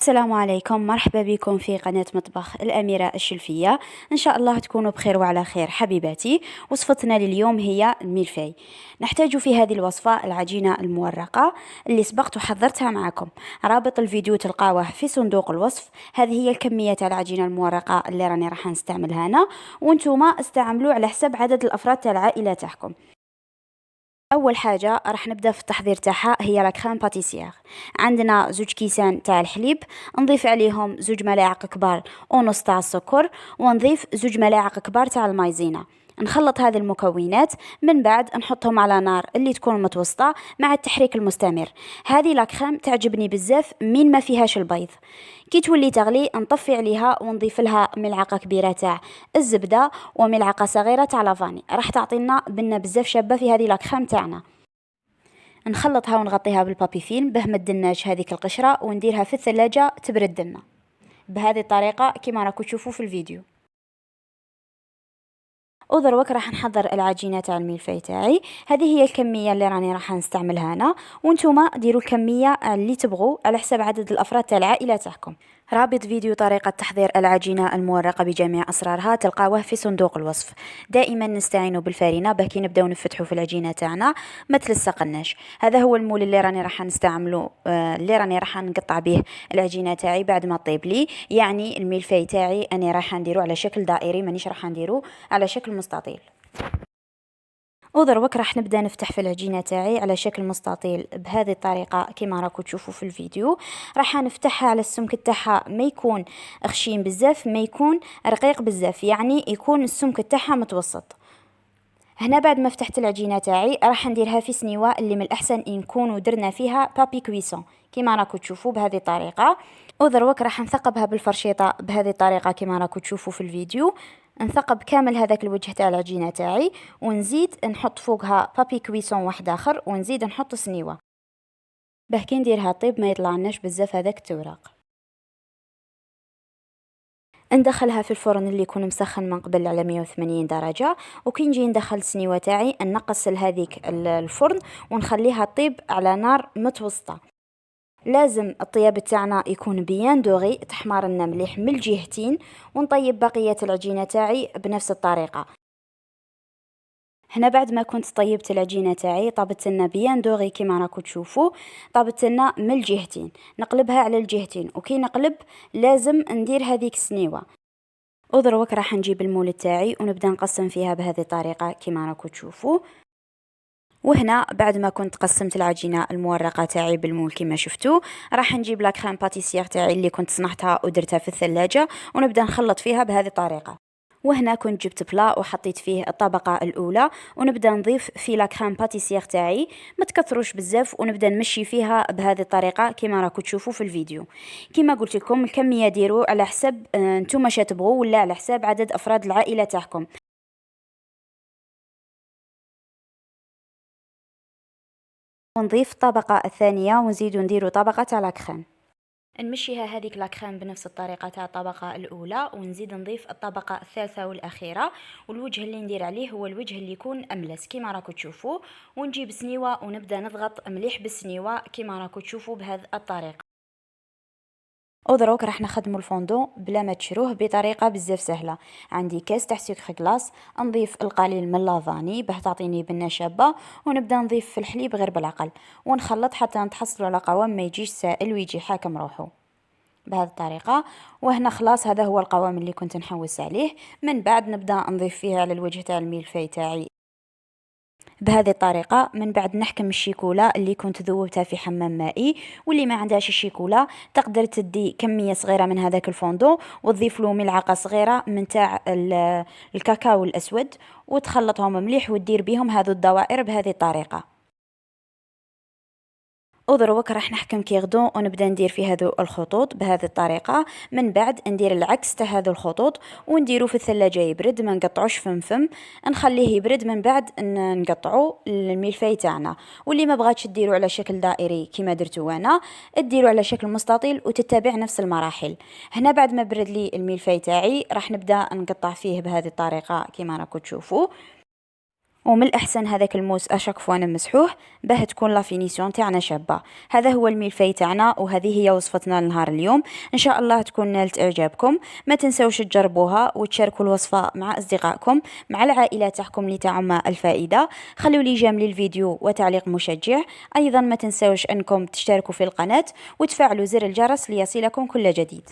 السلام عليكم، مرحبا بكم في قناة مطبخ الأميرة الشلفية. إن شاء الله تكونوا بخير وعلى خير حبيباتي. وصفتنا لليوم هي الملفاي. نحتاج في هذه الوصفة العجينة المورقة اللي سبقت وحضرتها معكم. رابط الفيديو تلقاوه في صندوق الوصف. هذه هي الكمية تاع العجينة المورقة اللي راني راح نستعملها أنا، وانتوما استعملوا على حسب عدد الأفراد تاع العائلة تاعكم. اول حاجه راح نبدا في التحضير تاعها هي لا كريم باتيسير. عندنا زوج كيسان تاع الحليب، نضيف عليهم زوج ملاعق كبار ونص تاع السكر، ونضيف زوج ملاعق كبار تاع المايزينا. نخلط هذه المكونات، من بعد نحطهم على نار اللي تكون متوسطه مع التحريك المستمر. هذه لا كريم تعجبني بزاف من ما فيهاش البيض. كي تولي تغلي نطفي عليها ونضيف لها ملعقه كبيره تاع الزبده وملعقه صغيره تاع لافاني، راح تعطينا بنه بزاف شابه في هذه لا كريم تاعنا. نخلطها ونغطيها بالبابي فيلم باه ما تدناش هذيك القشره، ونديرها في الثلاجه تبرد لنا بهذه الطريقه كما راكم تشوفوا في الفيديو. ودروك راح نحضر العجينه تاع الملفاي تاعي. هذه هي الكميه اللي راني راح نستعملها انا، وانتم ديروا الكميه اللي تبغوا على حسب عدد الافراد تاع العائله تاعكم. رابط فيديو طريقة تحضير العجينة المورقة بجميع أسرارها تلقاوه في صندوق الوصف. دائما نستعين بالفارينة باه كي نبداو نفتحوا في العجينة تاعنا ما تلصقناش. هذا هو المول اللي راني راح نستعمله، اللي راني راح نقطع به العجينة تاعي بعد ما طيب لي. يعني الملفاي تاعي أنا راح نديرو على شكل دائري، مانيش راح نديرو على شكل مستطيل. ودروك راح نبدا نفتح في العجينه تاعي على شكل مستطيل بهذه الطريقه كما راكم تشوفوا في الفيديو. راح نفتحها على السمك تاعها ما يكون خشين بزاف ما يكون رقيق بزاف، يعني يكون السمك تاعها متوسط. هنا بعد ما فتحت العجينه تاعي راح نديرها في سنيوه اللي من الاحسن ان نكونوا درنا فيها بابي كويسون كما راكم تشوفوا بهذه الطريقه. ودروك راح نثقبها بالفرشيطه بهذه الطريقه كما راكم تشوفوا في الفيديو. نثقب كامل هذاك الوجه تاع العجينه تاعي، ونزيد نحط فوقها بابي كويسون واحد اخر، ونزيد نحط سنيوه باه كي نديرها طيب ما يطلعناش بزاف هذاك التوراق. ندخلها في الفرن اللي يكون مسخن من قبل على 180 درجة، وكي نجي ندخل السنيوة تاعي نقص لهذيك الفرن ونخليها طيب على نار متوسطة. لازم الطياب تاعنا يكون بيان دوغي، تحمر لنا مليح من الجهتين. ونطيب بقية العجينة تاعي بنفس الطريقة. هنا بعد ما كنت طيبت العجينة تاعي طابت لنا بيان دوغي كما راكم تشوفوا، طابت لنا من الجهتين. نقلبها على الجهتين، وكي نقلب لازم ندير هذيك السنيوة. ودروك راح نجيب المول تاعي ونبدا نقسم فيها بهذه الطريقه كما راكم تشوفوا. وهنا بعد ما كنت قسمت العجينه المورقه تاعي بالمول كما شفتوا، راح نجيب لا كريم باتيسير تاعي اللي كنت صنعتها ودرتها في الثلاجه، ونبدا نخلط فيها بهذه الطريقه. وهنا كنت جبت بلا وحطيت فيه الطبقه الاولى، ونبدا نضيف في لا كريم باتيسير تاعي. ما تكثروش بزاف، ونبدا نمشي فيها بهذه الطريقه كما راكم تشوفوا في الفيديو. كما قلت لكم الكميه ديروا على حسب نتوما شتبغوا ولا على حساب عدد افراد العائله تاعكم. ونضيف الطبقه الثانيه ونزيدو نديرو طبقه تاع لا كريم. نمشيها هذيك لا كريم بنفس الطريقه تاع الطبقه الاولى، ونزيد نضيف الطبقه الثالثه والاخيره. والوجه اللي ندير عليه هو الوجه اللي يكون املس كما راكم تشوفوا. ونجيب سنيوه ونبدا نضغط مليح بالسنيوه كما راكم تشوفوا بهذه الطريقه. ودروك راح نخدموا الفوندو بلا ما تشروه بطريقه بزاف سهله. عندي كاس تاع سكر كلاص، نضيف القليل من لافاني باه تعطيني بنه شابه، ونبدا نضيف في الحليب غير بالعقل، ونخلط حتى نتحصلوا على قوام ما يجيش سائل ويجي حاكم روحه بهذه الطريقه. وهنا خلاص هذا هو القوام اللي كنت نحوس عليه. من بعد نبدا نضيف فيه على الوجه تاع الميلفاي تاعي بهذه الطريقة. من بعد نحكم الشيكولا اللي كنت ذوبتها في حمام مائي. واللي ما عندهاش الشيكولا تقدر تدي كمية صغيرة من هذاك الفوندو وتضيف له ملعقة صغيرة من تاع الكاكاو الأسود، وتخلطهم مليح وتدير بهم هذو الدوائر بهذه الطريقة. ودروك راح نحكم كيغدو ونبدا ندير في هذو الخطوط بهذه الطريقه. من بعد ندير العكس تاع هذو الخطوط ونديرو في الثلاجه يبرد، ما نقطعوش فم نخليه يبرد. من بعد نقطعو الملفاي تاعنا. واللي ما بغاتش ديرو على شكل دائري كما درتو انا، ديرو على شكل مستطيل وتتبع نفس المراحل. هنا بعد ما برد لي الملفاي تاعي راح نبدا نقطع فيه بهذه الطريقه كما راكم تشوفوا. ومن الأحسن هذاك الموس أشاك فوا نمسحوه باه تكون لا فينيسيون تاعنا شابة. هذا هو الملفي تاعنا، وهذه هي وصفتنا لنهار اليوم. إن شاء الله تكون نالت إعجابكم. ما تنسوش تجربوها وتشاركوا الوصفة مع أصدقائكم، مع العائلة تاعكم اللي تعم الفائدة. خلوا لي جيم للفيديو وتعليق مشجع. أيضا ما تنسوش أنكم تشتركوا في القناة وتفعلوا زر الجرس ليصلكم كل جديد.